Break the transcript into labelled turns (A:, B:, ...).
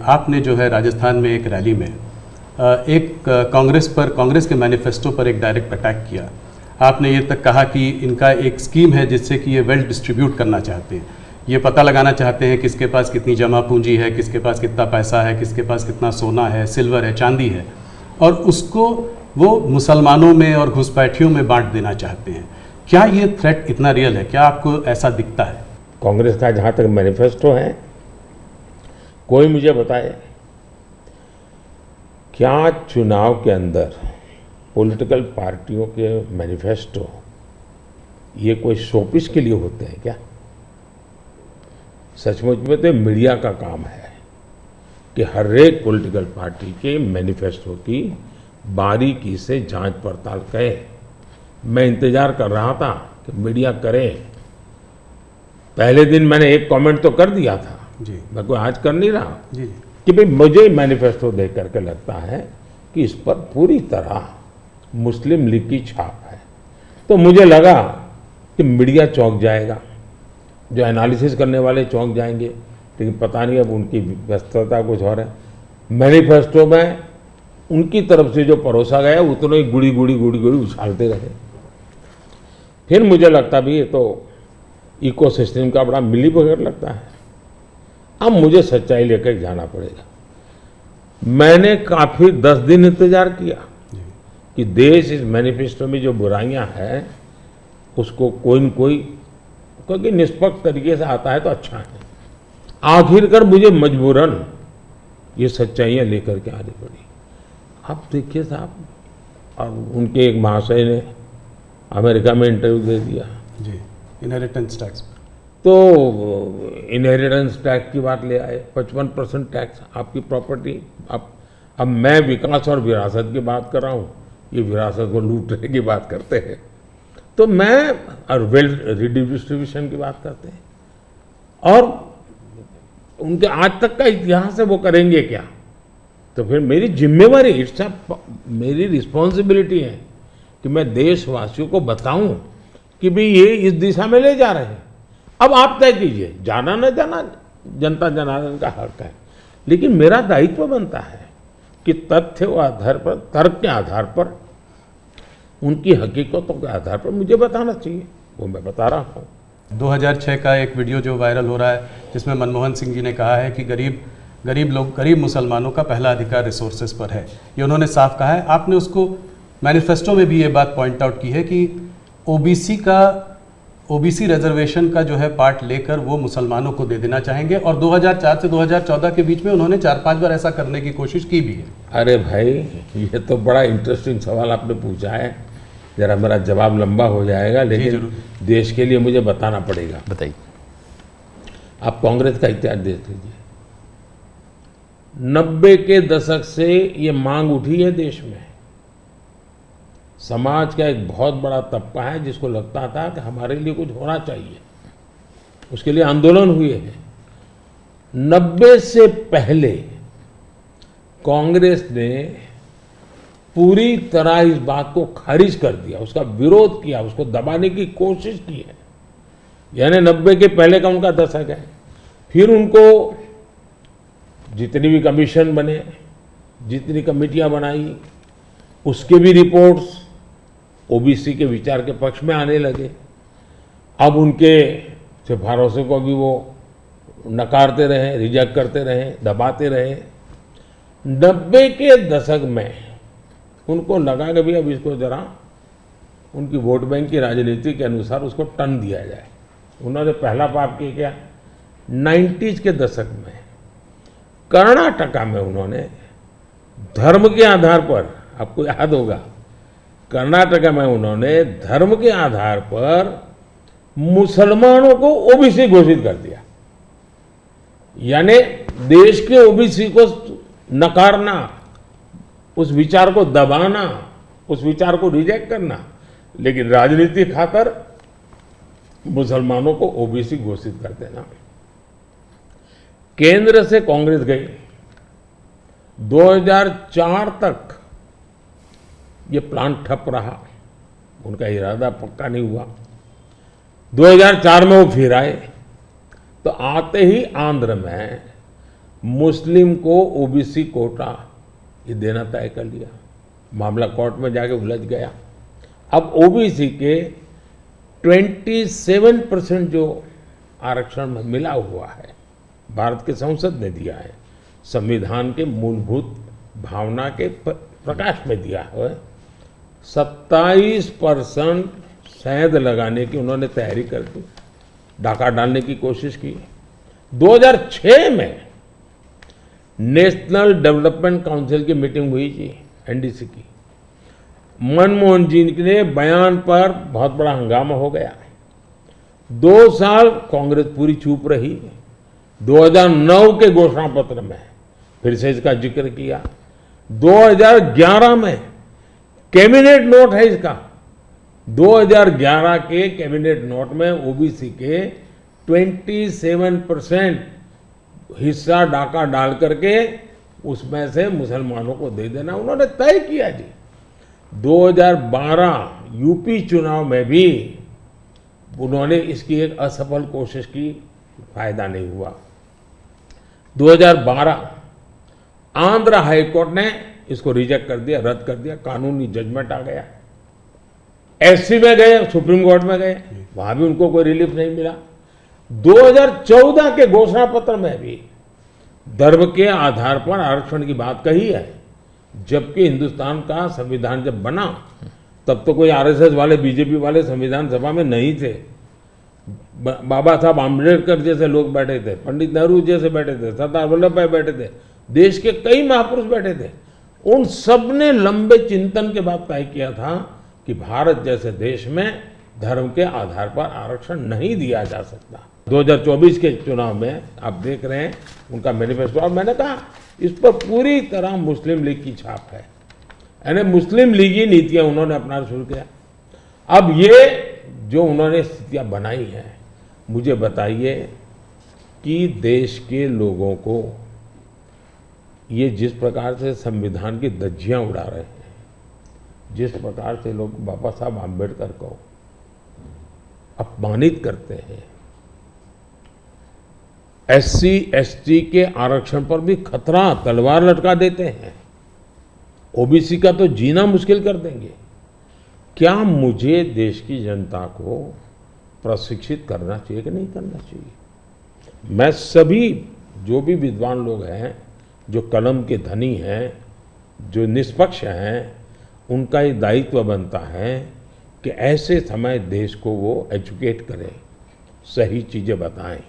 A: आपने जो है राजस्थान में एक रैली में एक कांग्रेस के मैनिफेस्टो पर एक डायरेक्ट अटैक किया। आपने ये तक कहा कि इनका एक स्कीम है जिससे कि ये वेल्थ डिस्ट्रीब्यूट करना चाहते हैं, ये पता लगाना चाहते हैं किसके पास कितनी जमा पूंजी है, किसके पास कितना पैसा है, किसके पास कितना सोना है, सिल्वर है, चांदी है, और उसको वो मुसलमानों में और घुसपैठियों में बांट देना चाहते हैं। क्या ये थ्रेट इतना रियल है? क्या आपको ऐसा दिखता है?
B: कांग्रेस का जहाँ तक मैनिफेस्टो है, कोई मुझे बताए क्या चुनाव के अंदर पॉलिटिकल पार्टियों के मैनिफेस्टो ये कोई शोपीस के लिए होते हैं क्या? सचमुच में तो मीडिया का काम है कि हर एक पॉलिटिकल पार्टी के मैनिफेस्टो की बारीकी से जांच पड़ताल करे। मैं इंतजार कर रहा था कि मीडिया करे। पहले दिन मैंने एक कमेंट तो कर दिया था
A: जी,
B: मैं कोई आज कर नहीं रहा
A: जी,
B: कि भाई मुझे मैनिफेस्टो देख करके लगता है कि इस पर पूरी तरह मुस्लिम लीग की छाप है। तो मुझे लगा कि मीडिया चौंक जाएगा, जो एनालिसिस करने वाले चौंक जाएंगे, लेकिन पता नहीं अब उनकी व्यस्तता कुछ और है। मैनिफेस्टो में उनकी तरफ से जो परोसा गया उतना ही गुड़ी गुड़ी उछालते रहे। फिर मुझे लगता भी ये तो इकोसिस्टम का बड़ा मिलीभगत लगता है। अब मुझे सच्चाई लेकर जाना पड़ेगा। मैंने काफी 10 दिन इंतजार किया कि देश इस मैनिफेस्टो में जो बुराइयां हैं उसको कोई न कोई, क्योंकि निष्पक्ष तरीके से आता है तो अच्छा है। आखिरकार मुझे मजबूरन ये सच्चाइयां लेकर के आनी पड़ी। अब देखिए साहब, अब उनके एक महाशय ने अमेरिका में इंटरव्यू दे दिया
A: जी, इनहेरिटेंस टैक्स।
B: तो इनहेरिटेंस टैक्स की बात ले आए, 55% टैक्स आपकी प्रॉपर्टी। अब मैं विकास और विरासत की बात कर रहा हूँ, ये विरासत को लूटने की बात करते हैं। तो मैं और वेल्थ रिडिस्ट्रीब्यूशन की बात करते हैं, और उनके आज तक का इतिहास है, वो करेंगे क्या? तो फिर मेरी जिम्मेवारी, मेरी रिस्पॉन्सिबिलिटी है कि मैं देशवासियों को बताऊं कि भाई ये इस दिशा में ले जा रहे हैं। अब आप तय कीजिए, जाना न जाना जनता जनार्दन का हक है, लेकिन मेरा दायित्व बनता है कि तथ्य के आधार पर, तर्क के आधार पर, उनकी हकीकतों के आधार पर मुझे बताना चाहिए। वो मैं बता रहा हूँ।
A: 2006 का एक वीडियो जो वायरल हो रहा है जिसमें मनमोहन सिंह जी ने कहा है कि गरीब मुसलमानों का पहला अधिकार रिसोर्सेज पर है, ये उन्होंने साफ कहा है। आपने उसको मैनिफेस्टो में भी ये बात पॉइंट आउट की है कि ओबीसी रिजर्वेशन का जो है पार्ट लेकर वो मुसलमानों को दे देना चाहेंगे, और 2004 से 2014 के बीच में उन्होंने 4-5 बार ऐसा करने की कोशिश की भी है।
B: अरे भाई, ये तो बड़ा इंटरेस्टिंग सवाल आपने पूछा है। जरा मेरा जवाब लंबा हो जाएगा, लेकिन देश के लिए मुझे बताना पड़ेगा।
C: बताइए।
B: आप कांग्रेस का इतिहास देख लीजिए। 90 के दशक से ये मांग उठी है देश में। समाज का एक बहुत बड़ा तबका है जिसको लगता था कि हमारे लिए कुछ होना चाहिए, उसके लिए आंदोलन हुए हैं। 90 से पहले कांग्रेस ने पूरी तरह इस बात को खारिज कर दिया, उसका विरोध किया, उसको दबाने की कोशिश की है। यानी 90 के पहले का उनका दशक है। फिर उनको जितनी भी कमीशन बने, जितनी कमेटियां बनाई, उसके भी रिपोर्ट्स ओबीसी के विचार के पक्ष में आने लगे। अब उनके सिफारिशों को भी वो नकारते रहे, रिजेक्ट करते रहे, दबाते रहे। 90 के दशक में उनको लगा कि भाई अब इसको जरा उनकी वोट बैंक की राजनीति के अनुसार उसको टर्न दिया जाए। उन्होंने पहला पाप किया क्या? 90s के दशक में कर्नाटका में उन्होंने धर्म के आधार पर, आपको याद होगा, कर्नाटका में उन्होंने धर्म के आधार पर मुसलमानों को ओबीसी घोषित कर दिया। यानी देश के ओबीसी को नकारना, उस विचार को दबाना, उस विचार को रिजेक्ट करना, लेकिन राजनीति खातर मुसलमानों को ओबीसी घोषित कर देना। केंद्र से कांग्रेस गई, 2004 तक ये प्लान ठप रहा, उनका इरादा पक्का नहीं हुआ। 2004 में वो फिर आए, तो आते ही आंध्र में मुस्लिम को ओबीसी कोटा ये देना तय कर लिया। मामला कोर्ट में जाके उलझ गया। अब ओबीसी के 27% जो आरक्षण में मिला हुआ है, भारत के संसद ने दिया है, संविधान के मूलभूत भावना के प्रकाश में दिया है। 27% शहद लगाने की उन्होंने तैयारी कर दी, डाका डालने की कोशिश की। 2006 में नेशनल डेवलपमेंट काउंसिल की मीटिंग हुई थी, एनडीसी की। मनमोहन जी के बयान पर बहुत बड़ा हंगामा हो गया। 2 साल कांग्रेस पूरी चुप रही। 2009 के घोषणा पत्र में फिर से इसका जिक्र किया। 2011 में कैबिनेट नोट है इसका। 2011 के कैबिनेट नोट में ओबीसी के 27% हिस्सा डाका डाल करके उसमें से मुसलमानों को दे देना उन्होंने तय किया जी। 2012 यूपी चुनाव में भी उन्होंने इसकी एक असफल कोशिश की, फायदा नहीं हुआ। 2012 आंध्र हाईकोर्ट ने इसको रिजेक्ट कर दिया, रद्द कर दिया, कानूनी जजमेंट आ गया। एससी में गए, सुप्रीम कोर्ट में गए, वहां भी उनको कोई रिलीफ नहीं मिला। 2014 के घोषणा पत्र में भी धर्म के आधार पर आरक्षण की बात कही है, जबकि हिंदुस्तान का संविधान जब बना तब तो कोई आरएसएस वाले, बीजेपी वाले संविधान सभा में नहीं थे। बाबा साहब आम्बेडकर जैसे लोग बैठे थे, पंडित नेहरू जैसे बैठे थे, सरदार वल्लभ भाई बैठे थे, देश के कई महापुरुष बैठे थे। उन सब ने लंबे चिंतन के बाद तय किया था कि भारत जैसे देश में धर्म के आधार पर आरक्षण नहीं दिया जा सकता। 2024 के चुनाव में आप देख रहे हैं उनका मैनिफेस्टो, और मैंने कहा इस पर पूरी तरह मुस्लिम लीग की छाप है, यानी मुस्लिम लीगी नीतियां उन्होंने अपनाना शुरू किया। अब ये जो उन्होंने स्थितियां बनाई हैं, मुझे बताइए कि देश के लोगों को ये जिस प्रकार से संविधान की धज्जियां उड़ा रहे हैं, जिस प्रकार से लोग बाबा साहब आम्बेडकर को अपमानित करते हैं, एससी एसटी के आरक्षण पर भी खतरा, तलवार लटका देते हैं, ओबीसी का तो जीना मुश्किल कर देंगे। क्या मुझे देश की जनता को प्रशिक्षित करना चाहिए कि नहीं करना चाहिए? मैं सभी जो भी विद्वान लोग हैं, जो कलम के धनी हैं, जो निष्पक्ष हैं, उनका ये दायित्व बनता है कि ऐसे समय देश को वो एजुकेट करें, सही चीजें बताएं।